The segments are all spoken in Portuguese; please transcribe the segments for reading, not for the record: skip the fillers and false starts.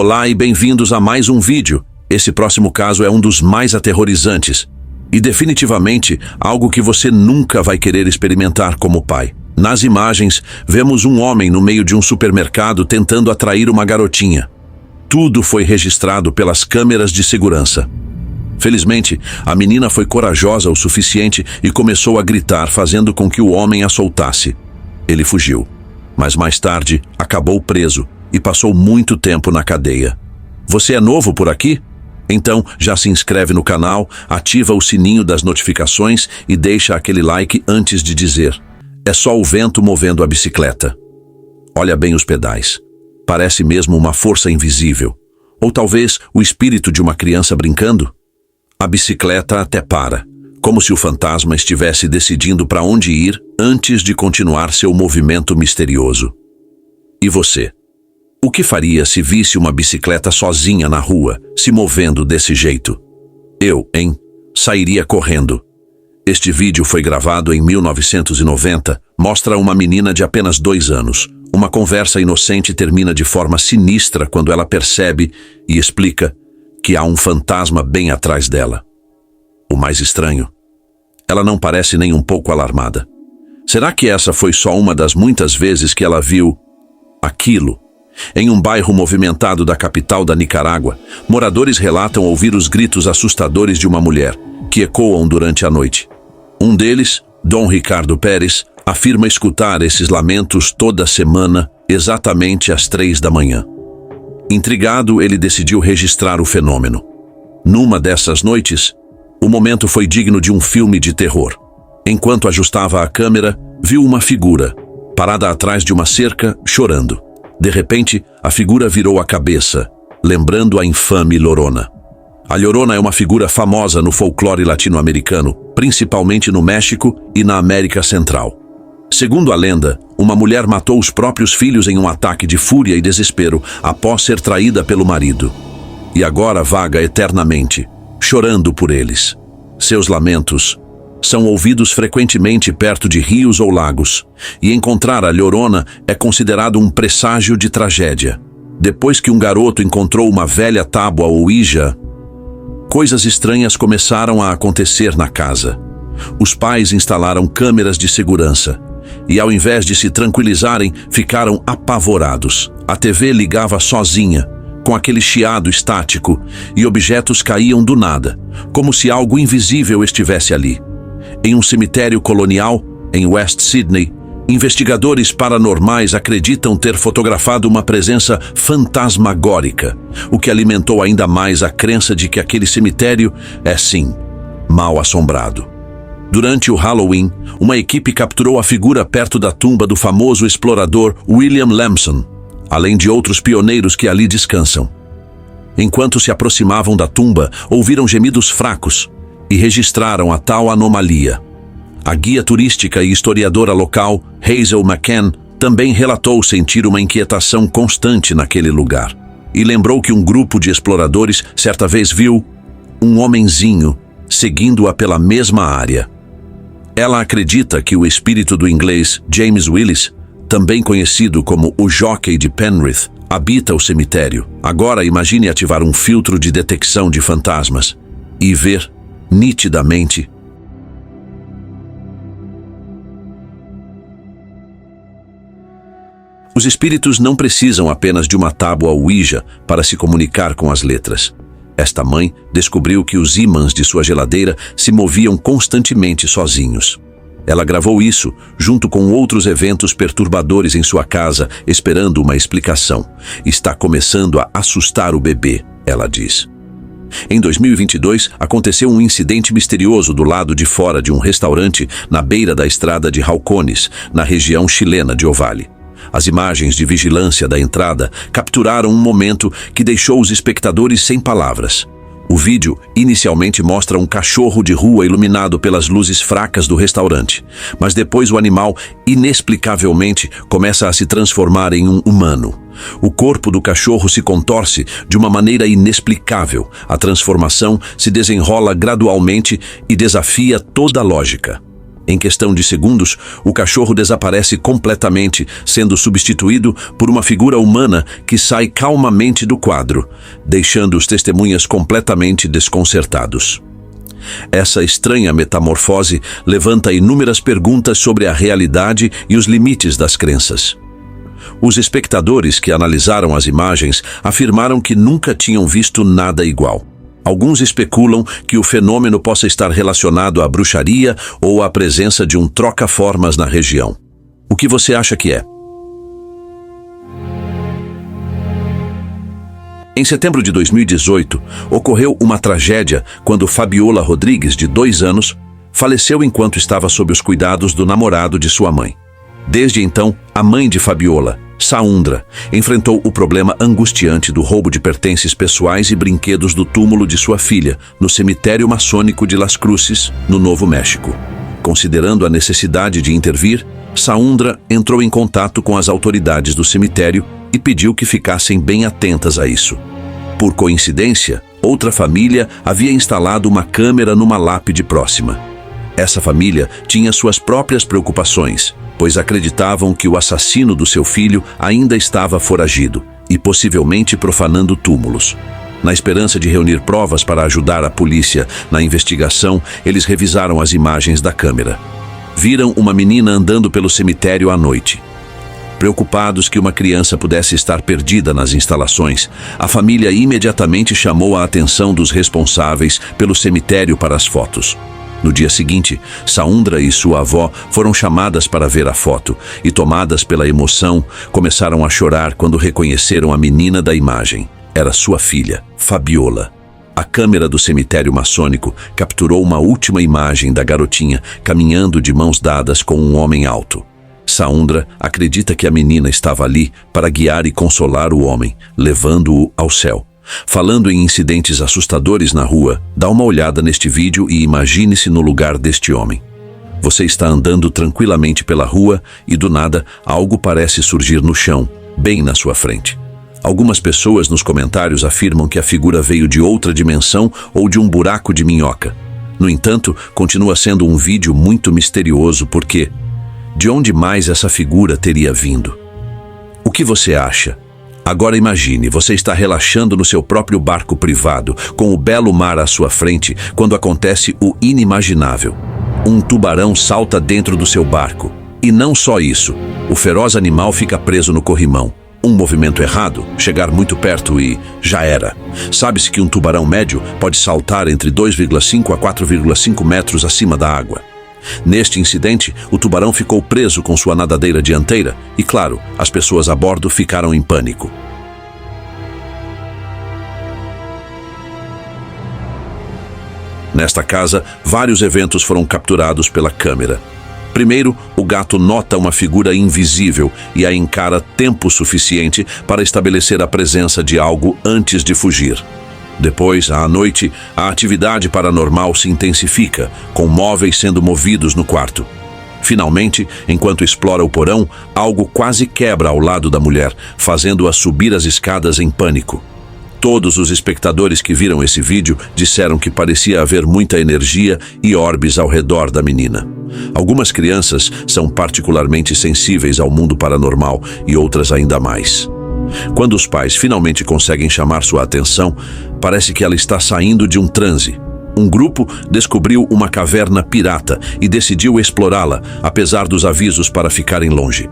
Olá e bem-vindos a mais um vídeo. Esse próximo caso é um dos mais aterrorizantes e definitivamente algo que você nunca vai querer experimentar como pai. Nas imagens, vemos um homem no meio de um supermercado tentando atrair uma garotinha. Tudo foi registrado pelas câmeras de segurança. Felizmente, a menina foi corajosa o suficiente e começou a gritar, fazendo com que o homem a soltasse. Ele fugiu, mas mais tarde acabou preso e passou muito tempo na cadeia. Você é novo por aqui? Então já se inscreve no canal, ativa o sininho das notificações e deixa aquele like antes de dizer: é só o vento movendo a bicicleta. Olha bem os pedais. Parece mesmo uma força invisível. Ou talvez o espírito de uma criança brincando? A bicicleta até para, como se o fantasma estivesse decidindo para onde ir antes de continuar seu movimento misterioso. E você? O que faria se visse uma bicicleta sozinha na rua, se movendo desse jeito? Eu, hein? Sairia correndo. Este vídeo foi gravado em 1990, mostra uma menina de apenas 2 anos. Uma conversa inocente termina de forma sinistra quando ela percebe e explica que há um fantasma bem atrás dela. O mais estranho, ela não parece nem um pouco alarmada. Será que essa foi só uma das muitas vezes que ela viu aquilo? Em um bairro movimentado da capital da Nicarágua, moradores relatam ouvir os gritos assustadores de uma mulher, que ecoam durante a noite. Um deles, Dom Ricardo Pérez, afirma escutar esses lamentos toda semana, exatamente às 3 da manhã. Intrigado, ele decidiu registrar o fenômeno. Numa dessas noites, o momento foi digno de um filme de terror. Enquanto ajustava a câmera, viu uma figura, parada atrás de uma cerca, chorando. De repente, a figura virou a cabeça, lembrando a infame Llorona. A Llorona é uma figura famosa no folclore latino-americano, principalmente no México e na América Central. Segundo a lenda, uma mulher matou os próprios filhos em um ataque de fúria e desespero após ser traída pelo marido. E agora vaga eternamente, chorando por eles. Seus lamentos são ouvidos frequentemente perto de rios ou lagos, e encontrar a Llorona é considerado um presságio de tragédia. Depois que um garoto encontrou uma velha tábua Ouija, coisas estranhas começaram a acontecer na casa. Os pais instalaram câmeras de segurança, e ao invés de se tranquilizarem, ficaram apavorados. A TV ligava sozinha, com aquele chiado estático, e objetos caíam do nada, como se algo invisível estivesse ali. Em um cemitério colonial, em West Sydney, investigadores paranormais acreditam ter fotografado uma presença fantasmagórica, o que alimentou ainda mais a crença de que aquele cemitério é, sim, mal assombrado. Durante o Halloween, uma equipe capturou a figura perto da tumba do famoso explorador William Lamson, além de outros pioneiros que ali descansam. Enquanto se aproximavam da tumba, ouviram gemidos fracos e registraram a tal anomalia. A guia turística e historiadora local, Hazel McCann, também relatou sentir uma inquietação constante naquele lugar e lembrou que um grupo de exploradores certa vez viu um homenzinho seguindo-a pela mesma área. Ela acredita que o espírito do inglês James Willis, também conhecido como o Jockey de Penrith, habita o cemitério. Agora imagine ativar um filtro de detecção de fantasmas e ver nitidamente os espíritos não precisam apenas de uma tábua Ouija para se comunicar com as letras. Esta mãe descobriu que os ímãs de sua geladeira se moviam constantemente sozinhos. Ela gravou isso, junto com outros eventos perturbadores em sua casa, esperando uma explicação. Está começando a assustar o bebê, ela diz. Em 2022, aconteceu um incidente misterioso do lado de fora de um restaurante na beira da estrada de Halcones, na região chilena de Ovalle. As imagens de vigilância da entrada capturaram um momento que deixou os espectadores sem palavras. O vídeo inicialmente mostra um cachorro de rua iluminado pelas luzes fracas do restaurante, mas depois o animal, inexplicavelmente, começa a se transformar em um humano. O corpo do cachorro se contorce de uma maneira inexplicável. A transformação se desenrola gradualmente e desafia toda a lógica. Em questão de segundos, o cachorro desaparece completamente, sendo substituído por uma figura humana que sai calmamente do quadro, deixando os testemunhas completamente desconcertados. Essa estranha metamorfose levanta inúmeras perguntas sobre a realidade e os limites das crenças. Os espectadores que analisaram as imagens afirmaram que nunca tinham visto nada igual. Alguns especulam que o fenômeno possa estar relacionado à bruxaria ou à presença de um troca-formas na região. O que você acha que é? Em setembro de 2018, ocorreu uma tragédia quando Fabiola Rodrigues, de 2 anos, faleceu enquanto estava sob os cuidados do namorado de sua mãe. Desde então, a mãe de Fabiola, Saundra, enfrentou o problema angustiante do roubo de pertences pessoais e brinquedos do túmulo de sua filha, no cemitério maçônico de Las Cruces, no Novo México. Considerando a necessidade de intervir, Saundra entrou em contato com as autoridades do cemitério e pediu que ficassem bem atentas a isso. Por coincidência, outra família havia instalado uma câmera numa lápide próxima. Essa família tinha suas próprias preocupações, pois acreditavam que o assassino do seu filho ainda estava foragido e possivelmente profanando túmulos. Na esperança de reunir provas para ajudar a polícia na investigação, eles revisaram as imagens da câmera. Viram uma menina andando pelo cemitério à noite. Preocupados que uma criança pudesse estar perdida nas instalações, a família imediatamente chamou a atenção dos responsáveis pelo cemitério para as fotos. No dia seguinte, Saundra e sua avó foram chamadas para ver a foto e, tomadas pela emoção, começaram a chorar quando reconheceram a menina da imagem. Era sua filha, Fabiola. A câmera do cemitério maçônico capturou uma última imagem da garotinha caminhando de mãos dadas com um homem alto. Saundra acredita que a menina estava ali para guiar e consolar o homem, levando-o ao céu. Falando em incidentes assustadores na rua, dá uma olhada neste vídeo e imagine-se no lugar deste homem. Você está andando tranquilamente pela rua e, do nada, algo parece surgir no chão, bem na sua frente. Algumas pessoas nos comentários afirmam que a figura veio de outra dimensão ou de um buraco de minhoca. No entanto, continua sendo um vídeo muito misterioso porque... de onde mais essa figura teria vindo? O que você acha? Agora imagine, você está relaxando no seu próprio barco privado, com o belo mar à sua frente, quando acontece o inimaginável. Um tubarão salta dentro do seu barco. E não só isso, o feroz animal fica preso no corrimão. Um movimento errado, chegar muito perto e já era. Sabe-se que um tubarão médio pode saltar entre 2,5 a 4,5 metros acima da água. Neste incidente, o tubarão ficou preso com sua nadadeira dianteira e, claro, as pessoas a bordo ficaram em pânico. Nesta casa, vários eventos foram capturados pela câmera. Primeiro, o gato nota uma figura invisível e a encara tempo suficiente para estabelecer a presença de algo antes de fugir. Depois, à noite, a atividade paranormal se intensifica, com móveis sendo movidos no quarto. Finalmente, enquanto explora o porão, algo quase quebra ao lado da mulher, fazendo-a subir as escadas em pânico. Todos os espectadores que viram esse vídeo disseram que parecia haver muita energia e orbes ao redor da menina. Algumas crianças são particularmente sensíveis ao mundo paranormal e outras ainda mais. Quando os pais finalmente conseguem chamar sua atenção, parece que ela está saindo de um transe. Um grupo descobriu uma caverna pirata e decidiu explorá-la, apesar dos avisos para ficarem longe.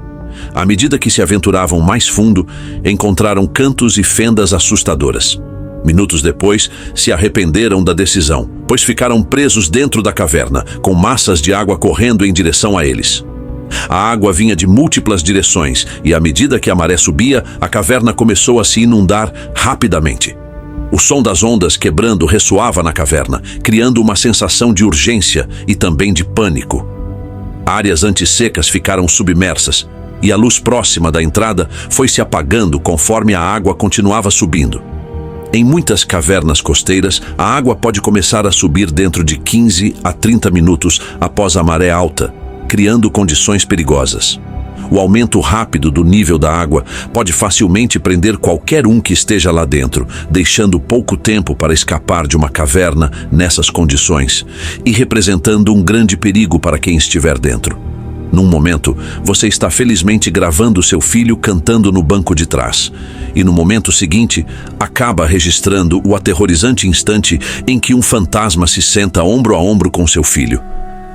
À medida que se aventuravam mais fundo, encontraram cantos e fendas assustadoras. Minutos depois, se arrependeram da decisão, pois ficaram presos dentro da caverna, com massas de água correndo em direção a eles. A água vinha de múltiplas direções e, à medida que a maré subia, a caverna começou a se inundar rapidamente. O som das ondas quebrando ressoava na caverna, criando uma sensação de urgência e também de pânico. Áreas antissecas ficaram submersas e a luz próxima da entrada foi se apagando conforme a água continuava subindo. Em muitas cavernas costeiras, a água pode começar a subir dentro de 15 a 30 minutos após a maré alta, criando condições perigosas. O aumento rápido do nível da água pode facilmente prender qualquer um que esteja lá dentro, deixando pouco tempo para escapar de uma caverna nessas condições e representando um grande perigo para quem estiver dentro. Num momento, você está felizmente gravando seu filho cantando no banco de trás. E no momento seguinte, acaba registrando o aterrorizante instante em que um fantasma se senta ombro a ombro com seu filho.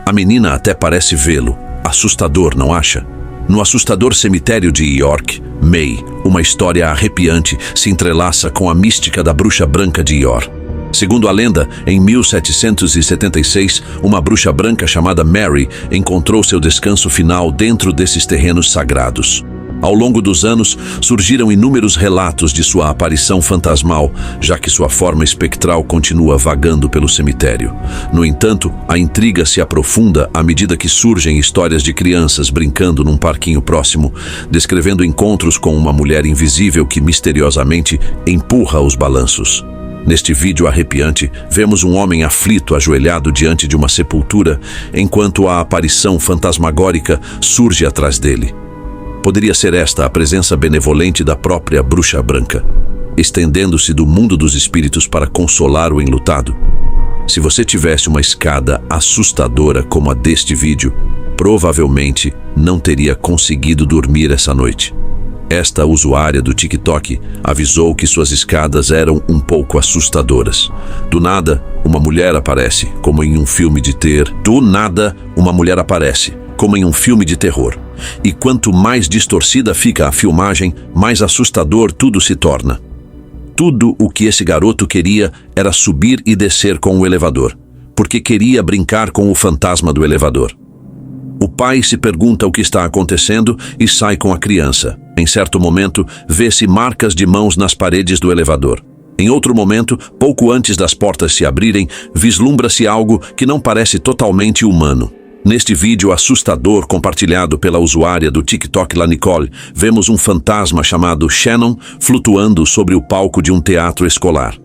A menina até parece vê-lo. Assustador, não acha? No assustador cemitério de York, May, uma história arrepiante se entrelaça com a mística da bruxa branca de Ior. Segundo a lenda, em 1776, uma bruxa branca chamada Mary encontrou seu descanso final dentro desses terrenos sagrados. Ao longo dos anos, surgiram inúmeros relatos de sua aparição fantasmal, já que sua forma espectral continua vagando pelo cemitério. No entanto, a intriga se aprofunda à medida que surgem histórias de crianças brincando num parquinho próximo, descrevendo encontros com uma mulher invisível que misteriosamente empurra os balanços. Neste vídeo arrepiante, vemos um homem aflito ajoelhado diante de uma sepultura, enquanto a aparição fantasmagórica surge atrás dele. Poderia ser esta a presença benevolente da própria bruxa branca, estendendo-se do mundo dos espíritos para consolar o enlutado. Se você tivesse uma escada assustadora como a deste vídeo, provavelmente não teria conseguido dormir essa noite. Esta usuária do TikTok avisou que suas escadas eram um pouco assustadoras. Do nada, uma mulher aparece, como em um filme de terror. E quanto mais distorcida fica a filmagem, mais assustador tudo se torna. Tudo o que esse garoto queria era subir e descer com o elevador, porque queria brincar com o fantasma do elevador. O pai se pergunta o que está acontecendo e sai com a criança. Em certo momento, vê-se marcas de mãos nas paredes do elevador. Em outro momento, pouco antes das portas se abrirem, vislumbra-se algo que não parece totalmente humano. Neste vídeo assustador compartilhado pela usuária do TikTok La Nicole, vemos um fantasma chamado Shannon flutuando sobre o palco de um teatro escolar.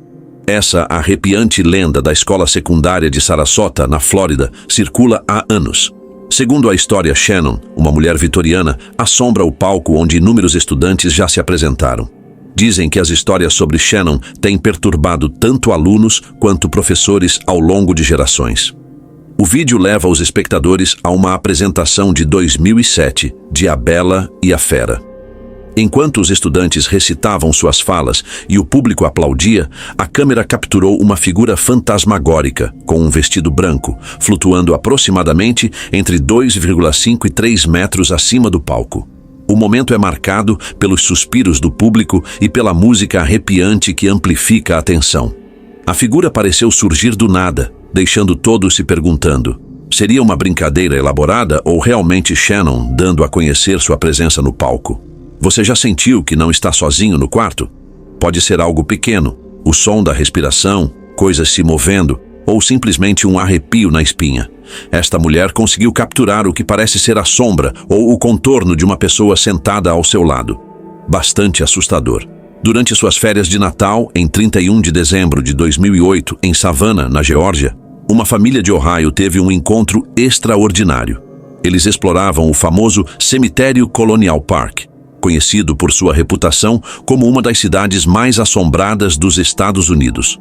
Essa arrepiante lenda da escola secundária de Sarasota, na Flórida, circula há anos. Segundo a história, Shannon, uma mulher vitoriana, assombra o palco onde inúmeros estudantes já se apresentaram. Dizem que as histórias sobre Shannon têm perturbado tanto alunos quanto professores ao longo de gerações. O vídeo leva os espectadores a uma apresentação de 2007 de A Bela e a Fera. Enquanto os estudantes recitavam suas falas e o público aplaudia, a câmera capturou uma figura fantasmagórica, com um vestido branco, flutuando aproximadamente entre 2,5 e 3 metros acima do palco. O momento é marcado pelos suspiros do público e pela música arrepiante que amplifica a tensão. A figura pareceu surgir do nada, deixando todos se perguntando: seria uma brincadeira elaborada ou realmente Shannon dando a conhecer sua presença no palco? Você já sentiu que não está sozinho no quarto? Pode ser algo pequeno, o som da respiração, coisas se movendo, ou simplesmente um arrepio na espinha. Esta mulher conseguiu capturar o que parece ser a sombra ou o contorno de uma pessoa sentada ao seu lado. Bastante assustador. Durante suas férias de Natal, em 31 de dezembro de 2008, em Savannah, na Geórgia, uma família de Ohio teve um encontro extraordinário. Eles exploravam o famoso Cemitério Colonial Park, conhecido por sua reputação como uma das cidades mais assombradas dos Estados Unidos.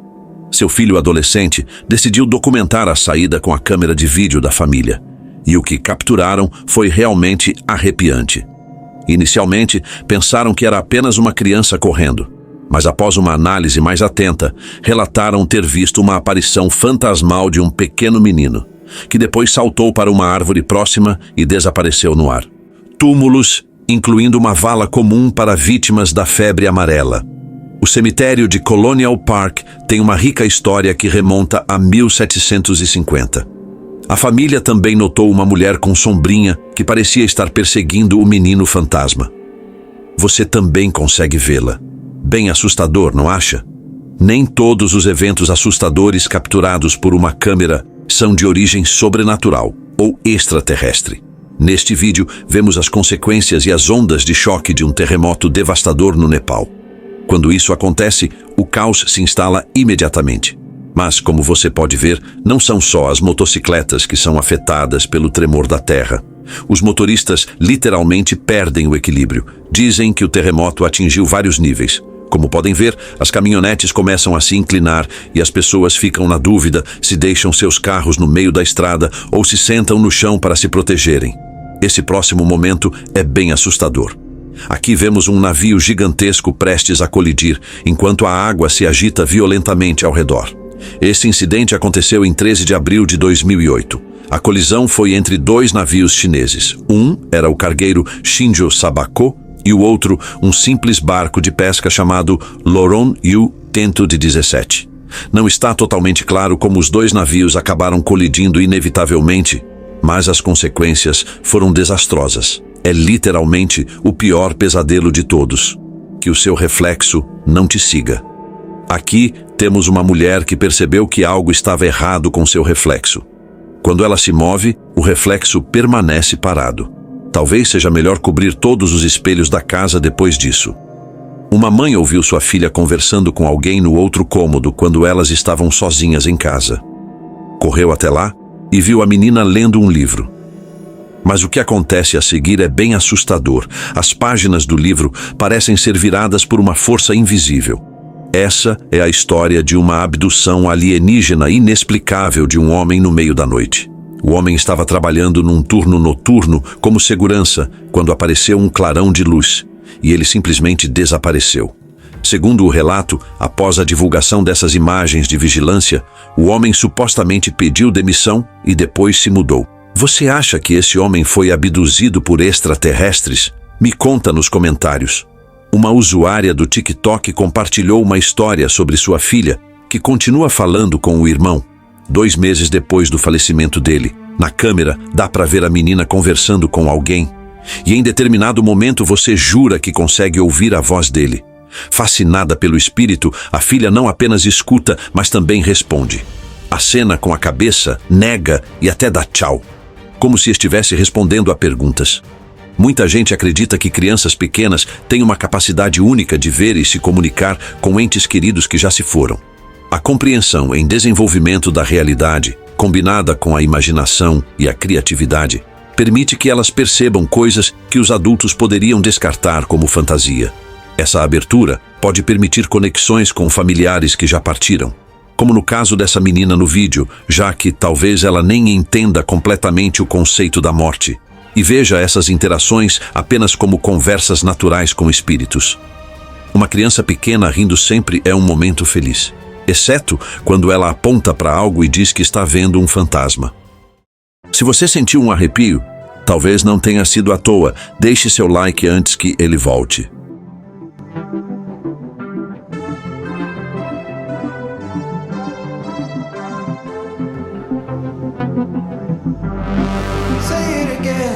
Seu filho adolescente decidiu documentar a saída com a câmera de vídeo da família, e o que capturaram foi realmente arrepiante. Inicialmente, pensaram que era apenas uma criança correndo, mas após uma análise mais atenta, relataram ter visto uma aparição fantasmal de um pequeno menino, que depois saltou para uma árvore próxima e desapareceu no ar. Túmulos, incluindo uma vala comum para vítimas da febre amarela. O cemitério de Colonial Park tem uma rica história que remonta a 1750. A família também notou uma mulher com sombrinha que parecia estar perseguindo o menino fantasma. Você também consegue vê-la. Bem assustador, não acha? Nem todos os eventos assustadores capturados por uma câmera são de origem sobrenatural ou extraterrestre. Neste vídeo, vemos as consequências e as ondas de choque de um terremoto devastador no Nepal. Quando isso acontece, o caos se instala imediatamente. Mas, como você pode ver, não são só as motocicletas que são afetadas pelo tremor da terra. Os motoristas literalmente perdem o equilíbrio. Dizem que o terremoto atingiu vários níveis. Como podem ver, as caminhonetes começam a se inclinar e as pessoas ficam na dúvida se deixam seus carros no meio da estrada ou se sentam no chão para se protegerem. Esse próximo momento é bem assustador. Aqui vemos um navio gigantesco prestes a colidir, enquanto a água se agita violentamente ao redor. Esse incidente aconteceu em 13 de abril de 2008. A colisão foi entre dois navios chineses. Um era o cargueiro Shinjo Sabako e o outro um simples barco de pesca chamado Loron Yu Tento de 17. Não está totalmente claro como os dois navios acabaram colidindo inevitavelmente, mas as consequências foram desastrosas. É literalmente o pior pesadelo de todos. Que o seu reflexo não te siga. Aqui temos uma mulher que percebeu que algo estava errado com seu reflexo. Quando ela se move, o reflexo permanece parado. Talvez seja melhor cobrir todos os espelhos da casa depois disso. Uma mãe ouviu sua filha conversando com alguém no outro cômodo quando elas estavam sozinhas em casa. Correu até lá e viu a menina lendo um livro. Mas o que acontece a seguir é bem assustador. As páginas do livro parecem ser viradas por uma força invisível. Essa é a história de uma abdução alienígena inexplicável de um homem no meio da noite. O homem estava trabalhando num turno noturno como segurança quando apareceu um clarão de luz e ele simplesmente desapareceu. Segundo o relato, após a divulgação dessas imagens de vigilância, o homem supostamente pediu demissão e depois se mudou. Você acha que esse homem foi abduzido por extraterrestres? Me conta nos comentários. Uma usuária do TikTok compartilhou uma história sobre sua filha, que continua falando com o irmão. 2 meses depois do falecimento dele, na câmera dá para ver a menina conversando com alguém. E em determinado momento você jura que consegue ouvir a voz dele. Fascinada pelo espírito, a filha não apenas escuta, mas também responde. Acena com a cabeça, nega e até dá tchau, como se estivesse respondendo a perguntas. Muita gente acredita que crianças pequenas têm uma capacidade única de ver e se comunicar com entes queridos que já se foram. A compreensão em desenvolvimento da realidade, combinada com a imaginação e a criatividade, permite que elas percebam coisas que os adultos poderiam descartar como fantasia. Essa abertura pode permitir conexões com familiares que já partiram, como no caso dessa menina no vídeo, já que talvez ela nem entenda completamente o conceito da morte, e veja essas interações apenas como conversas naturais com espíritos. Uma criança pequena rindo sempre é um momento feliz, exceto quando ela aponta para algo e diz que está vendo um fantasma. Se você sentiu um arrepio, talvez não tenha sido à toa. Deixe seu like antes que ele volte. Say it again.